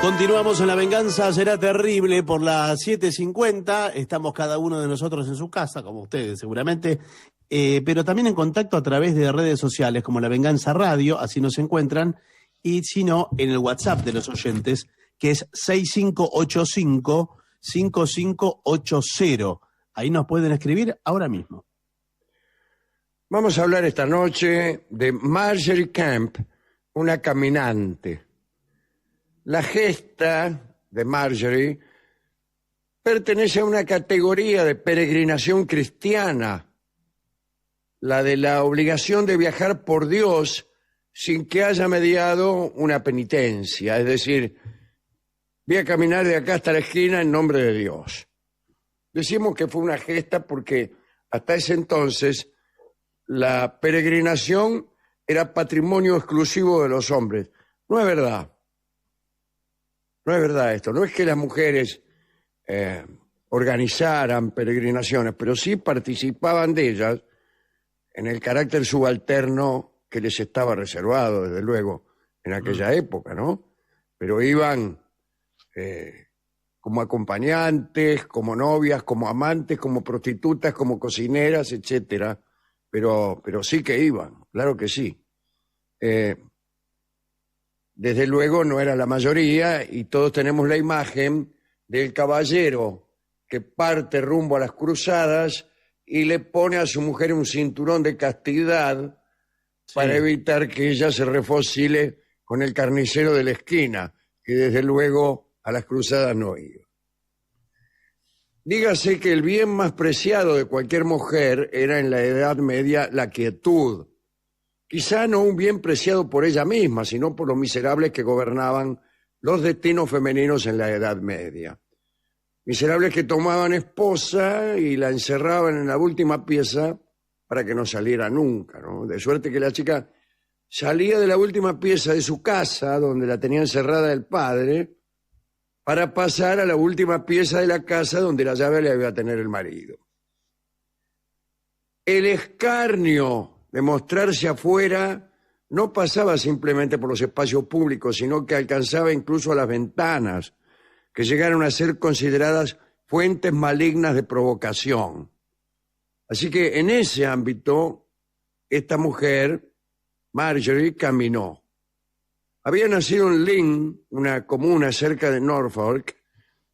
Continuamos en La Venganza Será Terrible por las 7:50. Estamos cada uno de nosotros en su casa, como ustedes seguramente, pero también en contacto a través de redes sociales como La Venganza Radio, así nos encuentran, y si no, en el WhatsApp de los oyentes, que es 6585-5580. Ahí nos pueden escribir ahora mismo. Vamos a hablar esta noche de Marjorie Kemp, una caminante. La gesta de Marjorie pertenece a una categoría de peregrinación cristiana, la de la obligación de viajar por Dios sin que haya mediado una penitencia, es decir, voy a caminar de acá hasta la esquina en nombre de Dios. Decimos que fue una gesta porque hasta ese entonces la peregrinación era patrimonio exclusivo de los hombres. No es verdad. No es verdad esto. No es que las mujeres organizaran peregrinaciones, pero sí participaban de ellas en el carácter subalterno que les estaba reservado, desde luego, en aquella época, ¿no? Pero iban como acompañantes, como novias, como amantes, como prostitutas, como cocineras, etcétera. Pero sí que iban, claro que sí. Desde luego no era la mayoría y todos tenemos la imagen del caballero que parte rumbo a las cruzadas y le pone a su mujer un cinturón de castidad para evitar que ella se refocile con el carnicero de la esquina, que desde luego a las cruzadas no iba. Dígase que el bien más preciado de cualquier mujer era en la Edad Media la quietud. Quizá no un bien preciado por ella misma, sino por los miserables que gobernaban los destinos femeninos en la Edad Media. Miserables que tomaban esposa y la encerraban en la última pieza para que no saliera nunca, ¿no? De suerte que la chica salía de la última pieza de su casa, donde la tenía encerrada el padre, para pasar a la última pieza de la casa donde la llave le iba a tener el marido. El escarnio de mostrarse afuera no pasaba simplemente por los espacios públicos, sino que alcanzaba incluso a las ventanas, que llegaron a ser consideradas fuentes malignas de provocación. Así que en ese ámbito, esta mujer, Marjorie, caminó. Había nacido en Lynn, una comuna cerca de Norfolk,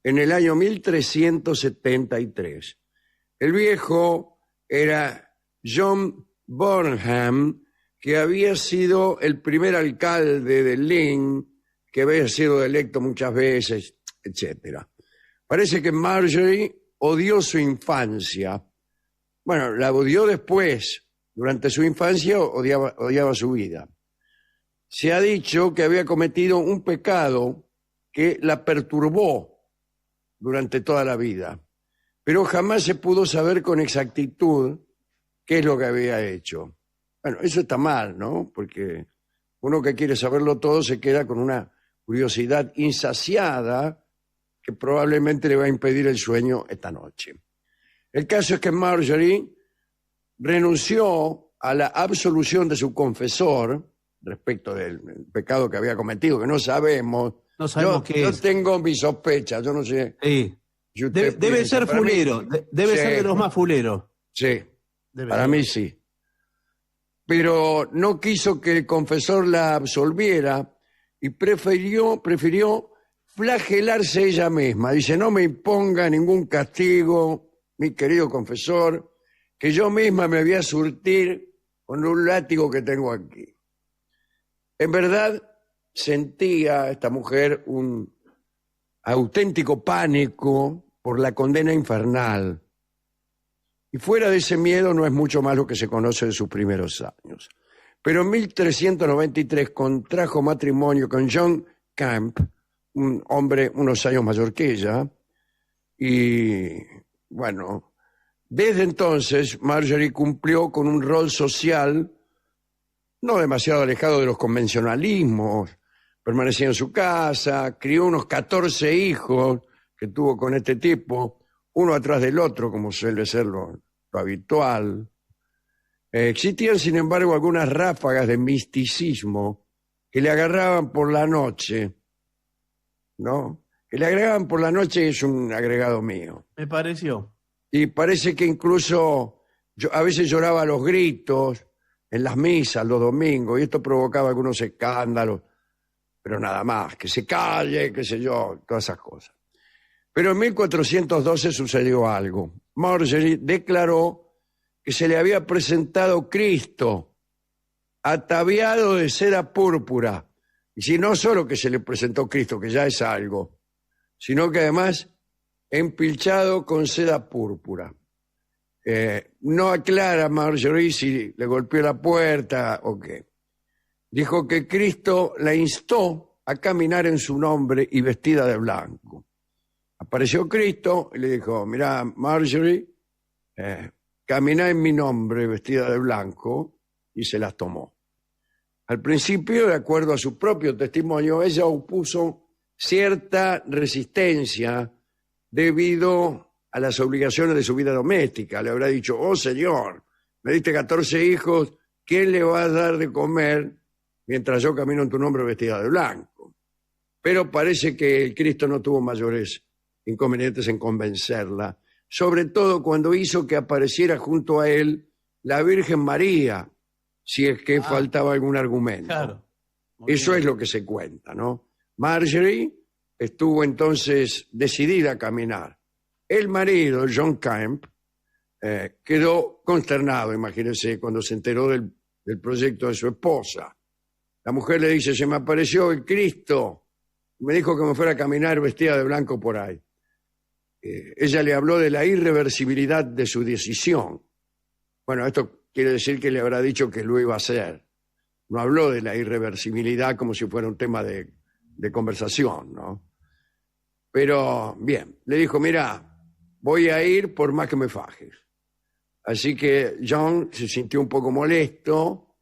en el año 1373. El viejo era John Burnham, que había sido el primer alcalde de Lynn, que había sido electo muchas veces, etc. Parece que Marjorie odió su infancia. Bueno, la odió después. Durante su infancia odiaba su vida. Se ha dicho que había cometido un pecado que la perturbó durante toda la vida, pero jamás se pudo saber con exactitud qué es lo que había hecho. Bueno, eso está mal, ¿no? Porque uno que quiere saberlo todo se queda con una curiosidad insaciada que probablemente le va a impedir el sueño esta noche. El caso es que Marjorie renunció a la absolución de su confesor respecto del pecado que había cometido, que no sabemos. No sabemos qué es. Yo tengo mis sospechas, yo no sé. Sí. Si usted Debe piensa, ser para mí, fulero, debe ser de los más fuleros. Sí, Debe para ser. mí sí. Pero no quiso que el confesor la absolviera y prefirió flagelarse ella misma. Dice, no me imponga ningún castigo, mi querido confesor, que yo misma me voy a surtir con un látigo que tengo aquí. En verdad, sentía esta mujer un auténtico pánico por la condena infernal. Y fuera de ese miedo no es mucho más lo que se conoce de sus primeros años. Pero en 1393 contrajo matrimonio con John Kemp, un hombre unos años mayor que ella, y bueno, desde entonces Marjorie cumplió con un rol social no demasiado alejado de los convencionalismos. Permanecía en su casa, crió unos 14 hijos que tuvo con este tipo, uno atrás del otro, como suele ser lo habitual. Existían, sin embargo, algunas ráfagas de misticismo que le agarraban por la noche ¿no? Que le agregaban por la noche es un agregado mío. Me pareció. Y parece que incluso yo a veces lloraba a los gritos en las misas los domingos y esto provocaba algunos escándalos, pero nada más, que se calle, qué sé yo, todas esas cosas. Pero en 1412 sucedió algo. Marjorie declaró que se le había presentado Cristo ataviado de seda púrpura. Y si no solo que se le presentó Cristo, que ya es algo, sino que además empilchado con seda púrpura. No aclara Marjorie si le golpeó la puerta o qué. Dijo que Cristo la instó a caminar en su nombre y vestida de blanco. Apareció Cristo y le dijo, mira, Marjorie, camina en mi nombre vestida de blanco, y se las tomó. Al principio, de acuerdo a su propio testimonio, ella opuso cierta resistencia debido a las obligaciones de su vida doméstica. Le habrá dicho, oh señor, me diste 14 hijos, ¿quién le va a dar de comer mientras yo camino en tu nombre vestida de blanco? Pero parece que el Cristo no tuvo mayores inconvenientes en convencerla, sobre todo cuando hizo que apareciera junto a él la Virgen María, si es que faltaba algún argumento. Claro. Eso es lo que se cuenta, ¿no? Marjorie estuvo entonces decidida a caminar. El marido, John Kemp, quedó consternado, imagínense, cuando se enteró del proyecto de su esposa. La mujer le dice, se me apareció el Cristo, me dijo que me fuera a caminar vestida de blanco por ahí. Ella le habló de la irreversibilidad de su decisión. Bueno, esto quiere decir que le habrá dicho que lo iba a hacer. No habló de la irreversibilidad como si fuera un tema de conversación, ¿no? Pero, bien, le dijo, mira, voy a ir por más que me fajes. Así que John se sintió un poco molesto,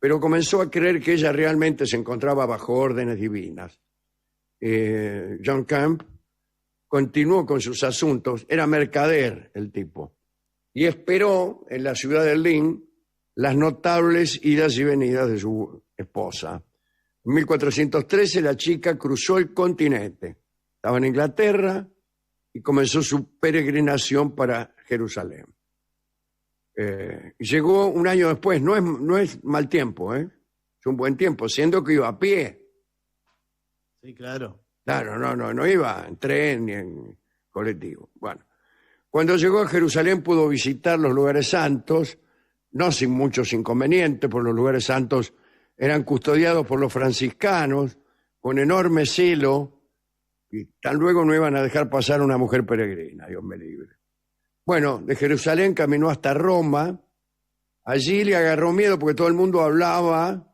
pero comenzó a creer que ella realmente se encontraba bajo órdenes divinas. John Kemp continuó con sus asuntos, era mercader el tipo, y esperó en la ciudad de Lynn las notables idas y venidas de su esposa. En 1413 la chica cruzó el continente, estaba en Inglaterra y comenzó su peregrinación para Jerusalén. Llegó un año después, no es mal tiempo, es un buen tiempo, siendo que iba a pie. Sí, claro. Claro, no iba en tren ni en colectivo. Bueno, cuando llegó a Jerusalén pudo visitar los lugares santos, no sin muchos inconvenientes, porque los lugares santos eran custodiados por los franciscanos con enorme celo, y tan luego no iban a dejar pasar a una mujer peregrina, Dios me libre. Bueno, de Jerusalén caminó hasta Roma, allí le agarró miedo porque todo el mundo hablaba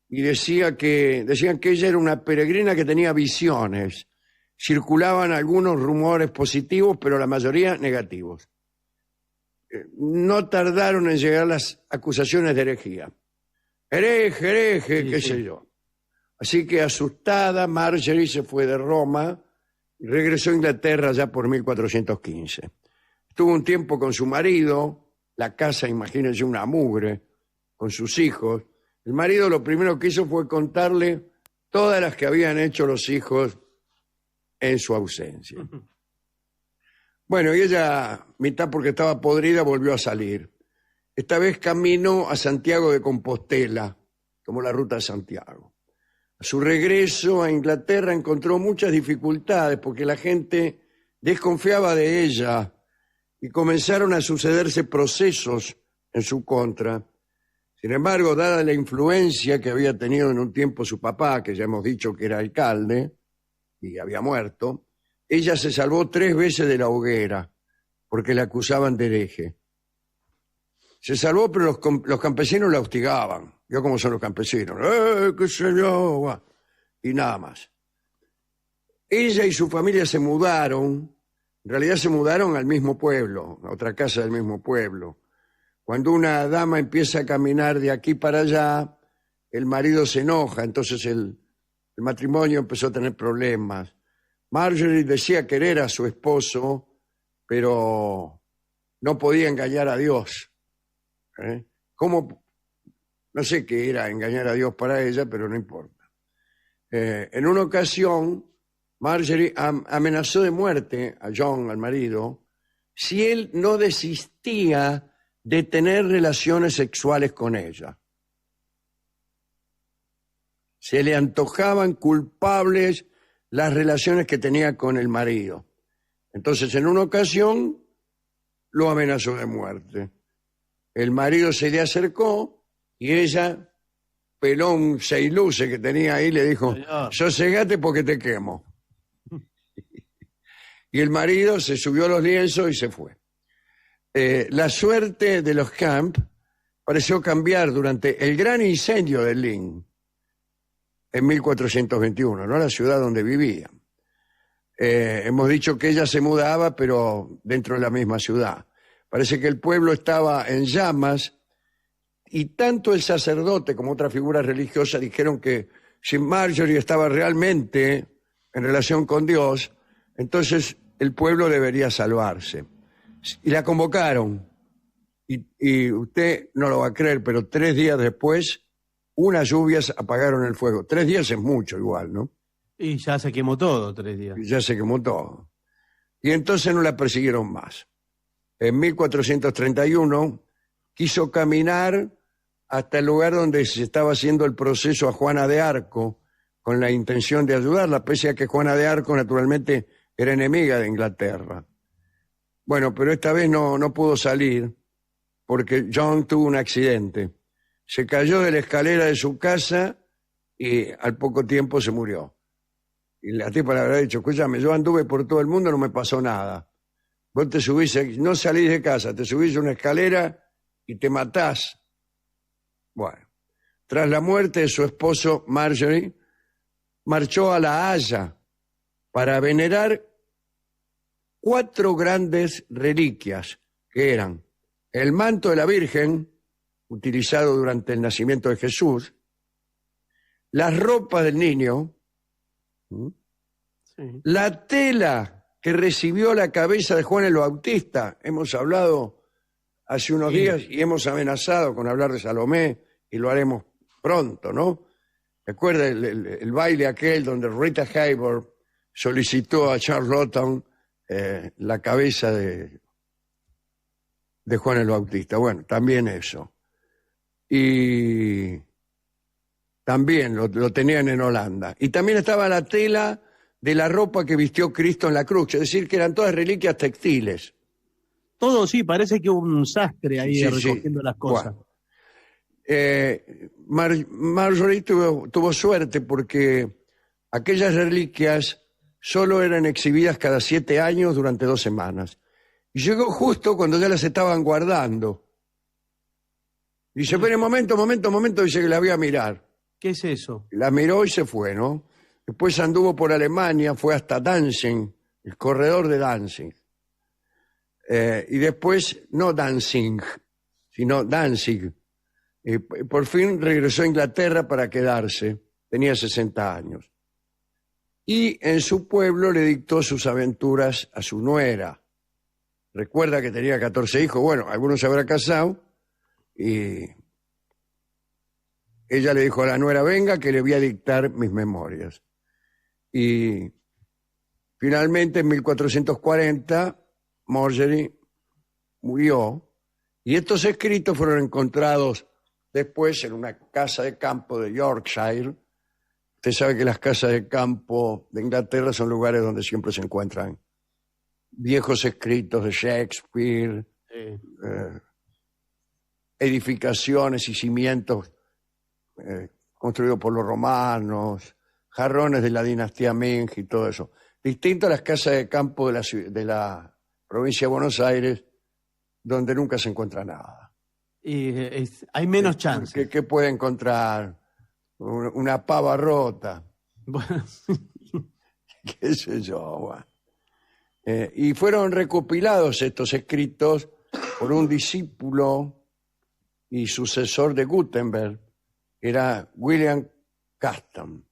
y decían que ella era una peregrina que tenía visiones. Circulaban algunos rumores positivos, pero la mayoría negativos. No tardaron en llegar las acusaciones de herejía. Hereje, Sí, qué sí. sé yo. Así que asustada, Marjorie se fue de Roma y regresó a Inglaterra ya por 1415. Estuvo un tiempo con su marido, la casa, imagínense, una mugre, con sus hijos. El marido lo primero que hizo fue contarle todas las que habían hecho los hijos en su ausencia. Bueno, y ella, mitad porque estaba podrida, volvió a salir. Esta vez camino a Santiago de Compostela, como la ruta de Santiago. A su regreso a Inglaterra encontró muchas dificultades porque la gente desconfiaba de ella y comenzaron a sucederse procesos en su contra. Sin embargo, dada la influencia que había tenido en un tiempo su papá, que ya hemos dicho que era alcalde y había muerto, ella se salvó 3 veces de la hoguera porque la acusaban de hereje. Se salvó, pero los campesinos la hostigaban. ¿Yo cómo son los campesinos? Qué sé yo, y nada más. Ella y su familia se mudaron, en realidad se mudaron al mismo pueblo, a otra casa del mismo pueblo. Cuando una dama empieza a caminar de aquí para allá, el marido se enoja, entonces el matrimonio empezó a tener problemas. Marjorie decía querer a su esposo, pero no podía engañar a Dios. ¿Cómo? No sé qué era engañar a Dios para ella, pero no importa. En una ocasión, Marjorie amenazó de muerte a John, al marido, si él no desistía de tener relaciones sexuales con ella. Se le antojaban culpables las relaciones que tenía con el marido. Entonces, en una ocasión, lo amenazó de muerte. El marido se le acercó y ella peló un seiluce que tenía ahí y le dijo, sosegate porque te quemo. Y el marido se subió a los lienzos y se fue. La suerte de los Camp pareció cambiar durante el gran incendio de Lynn en 1421, ¿no? La ciudad donde vivían. Hemos dicho que ella se mudaba, pero dentro de la misma ciudad. Parece que el pueblo estaba en llamas y tanto el sacerdote como otra figura religiosa dijeron que si Marjorie estaba realmente en relación con Dios, entonces el pueblo debería salvarse. Y la convocaron. Y usted no lo va a creer, pero 3 días después, unas lluvias apagaron el fuego. 3 días es mucho igual, ¿no? Y ya se quemó todo 3 días. Y ya se quemó todo. Y entonces no la persiguieron más. En 1431 quiso caminar hasta el lugar donde se estaba haciendo el proceso a Juana de Arco, con la intención de ayudarla, pese a que Juana de Arco naturalmente era enemiga de Inglaterra. Bueno, pero esta vez no pudo salir porque John tuvo un accidente. Se cayó de la escalera de su casa y al poco tiempo se murió. Y la tipa le habrá dicho, escúchame, yo anduve por todo el mundo, no me pasó nada. Vos te subís, no salís de casa, te subís a una escalera y te matás. Bueno, tras la muerte de su esposo Marjorie, marchó a La Haya para venerar 4 grandes reliquias, que eran el manto de la Virgen, utilizado durante el nacimiento de Jesús, las ropas del niño, Sí. la tela que recibió la cabeza de Juan el Bautista. Hemos hablado hace unos días y hemos amenazado con hablar de Salomé y lo haremos pronto, ¿no? Recuerda el baile aquel donde Rita Hayworth solicitó a Charles Lawton la cabeza de Juan el Bautista. Bueno, también eso. Y también lo tenían en Holanda. Y también estaba la tela de la ropa que vistió Cristo en la cruz, es decir, que eran todas reliquias textiles. Todo sí, parece que hubo un sastre ahí Sí, recogiendo sí. las cosas. Bueno, Marjorie tuvo suerte porque aquellas reliquias solo eran exhibidas cada 7 años durante 2 semanas. Y llegó justo cuando ya las estaban guardando. Dice, pero momento, dice que la voy a mirar. ¿Qué es eso? La miró y se fue, ¿no? Después anduvo por Alemania, fue hasta Danzig, el corredor de Danzig. Y después, no Danzig, sino Danzig. Por fin regresó a Inglaterra para quedarse. Tenía 60 años. Y en su pueblo le dictó sus aventuras a su nuera. Recuerda que tenía 14 hijos. Bueno, algunos se habrá casado. Y ella le dijo a la nuera, venga, que le voy a dictar mis memorias. Y finalmente, en 1440, Marjorie murió. Y estos escritos fueron encontrados después en una casa de campo de Yorkshire. Usted sabe que las casas de campo de Inglaterra son lugares donde siempre se encuentran viejos escritos de Shakespeare, edificaciones y cimientos construidos por los romanos, jarrones de la dinastía Ming y todo eso. Distinto a las casas de campo de la provincia de Buenos Aires, donde nunca se encuentra nada. Y hay menos chances. ¿Qué puede encontrar? Una pava rota. Bueno, Qué sé yo. Bueno. Y fueron recopilados estos escritos por un discípulo y sucesor de Gutenberg, era William Caston,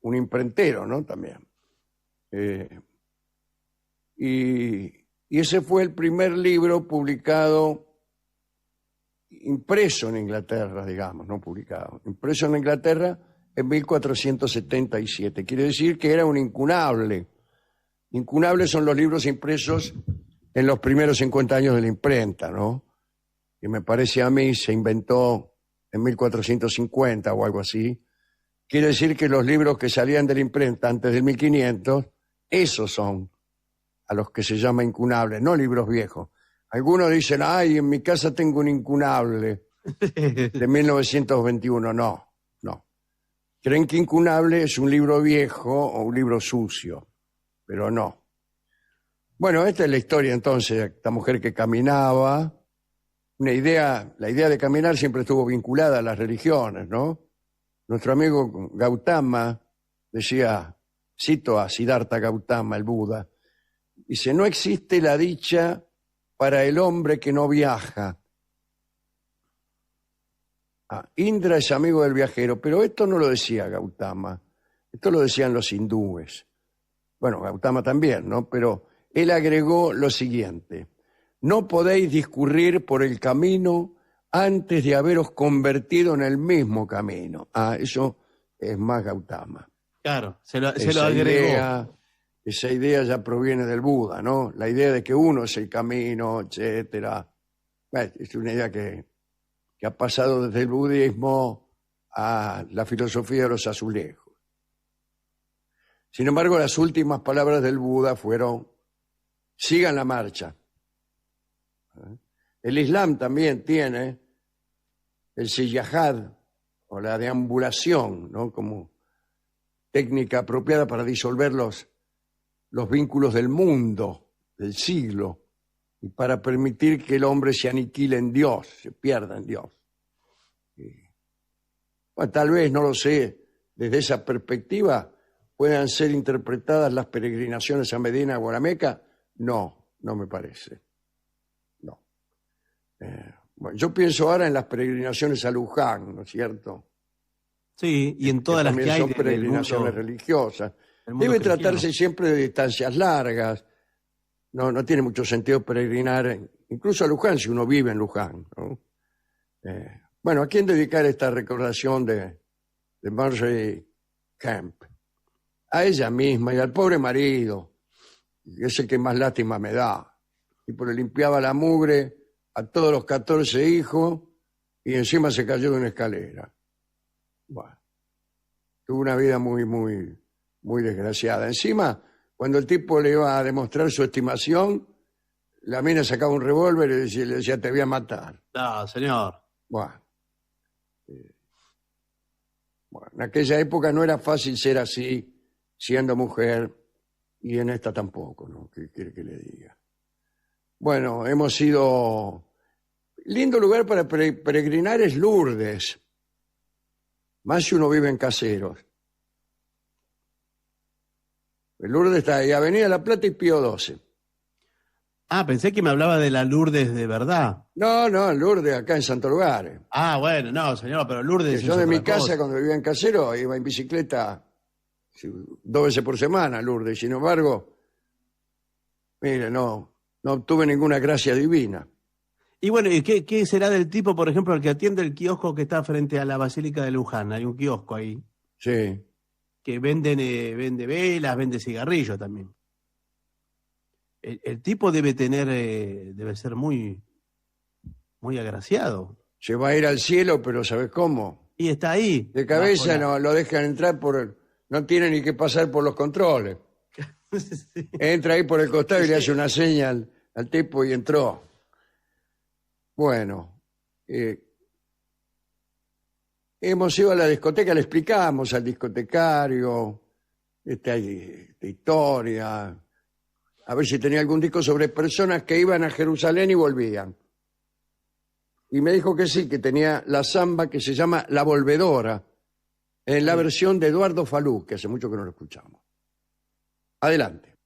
un imprentero, ¿no? También. Y ese fue el primer libro publicado, impreso en Inglaterra, digamos, no publicado, impreso en Inglaterra en 1477. Quiere decir que era un incunable. Incunables son los libros impresos en los primeros 50 años de la imprenta, ¿no? Que me parece a mí se inventó en 1450 o algo así. Quiere decir que los libros que salían de la imprenta antes del 1500, esos son a los que se llama incunables, no libros viejos. Algunos dicen, ay, en mi casa tengo un incunable de 1921. No. Creen que incunable es un libro viejo o un libro sucio, pero no. Bueno, esta es la historia entonces de esta mujer que caminaba. La idea de caminar siempre estuvo vinculada a las religiones, ¿no? Nuestro amigo Gautama decía, cito a Siddhartha Gautama, el Buda, dice, no existe la dicha para el hombre que no viaja. Indra es amigo del viajero, pero esto no lo decía Gautama, esto lo decían los hindúes. Bueno, Gautama también, ¿no? Pero él agregó lo siguiente, no podéis discurrir por el camino antes de haberos convertido en el mismo camino. Eso es más Gautama. Claro, se lo agregó. Esa idea ya proviene del Buda, ¿no? La idea de que uno es el camino, etcétera. Es una idea que ha pasado desde el budismo a la filosofía de los azulejos. Sin embargo, las últimas palabras del Buda fueron, sigan la marcha. El Islam también tiene el siyahad, o la deambulación, ¿no? Como técnica apropiada para disolver los vínculos del mundo, del siglo, y para permitir que el hombre se aniquile en Dios, se pierda en Dios. Bueno, tal vez, no lo sé, desde esa perspectiva puedan ser interpretadas las peregrinaciones a Medina o a la Meca. No me parece. No. Bueno, yo pienso ahora en las peregrinaciones a Luján, ¿no es cierto? Sí, y en todas las que hay son peregrinaciones religiosas. Debe tratarse siempre de distancias largas. No tiene mucho sentido peregrinar, incluso a Luján, si uno vive en Luján, ¿no? Bueno, ¿a quién dedicar esta recordación de Marjorie Kemp? A ella misma y al pobre marido, que es el que más lástima me da. Y le limpiaba la mugre a todos los 14 hijos y encima se cayó de una escalera. Bueno, tuvo una vida muy desgraciada. Encima, cuando el tipo le iba a demostrar su estimación, la mina sacaba un revólver y le decía, te voy a matar. No, señor. Bueno, en aquella época no era fácil ser así, siendo mujer, y en esta tampoco, ¿no? ¿Qué quiere que le diga? Bueno, hemos ido... Lindo lugar para peregrinar es Lourdes, más si uno vive en Caseros. Lourdes está ahí, Avenida La Plata y Pío 12. Pensé que me hablaba de la Lourdes de verdad. No, Lourdes acá en Santo Lugares. Bueno, no, señor, pero Lourdes yo de mi casa, cuando vivía en Caseros, iba en bicicleta 2 veces por semana a Lourdes. Sin embargo, mire, no obtuve ninguna gracia divina. Y bueno, ¿y qué será del tipo, por ejemplo, el que atiende el kiosco que está frente a la Basílica de Luján? Hay un kiosco ahí. Sí. Que vende velas, vende cigarrillos también. El tipo debe ser muy agraciado. Se va a ir al cielo, pero ¿sabes cómo? Y está ahí. De cabeza no lo dejan entrar no tiene ni que pasar por los controles. Sí. Entra ahí por el costado y le hace una señal al tipo y entró. Bueno, hemos ido a la discoteca, le explicamos al discotecario esta historia, a ver si tenía algún disco sobre personas que iban a Jerusalén y volvían. Y me dijo que sí, que tenía la samba que se llama La Volvedora, en la versión de Eduardo Falú, que hace mucho que no lo escuchamos. Adelante.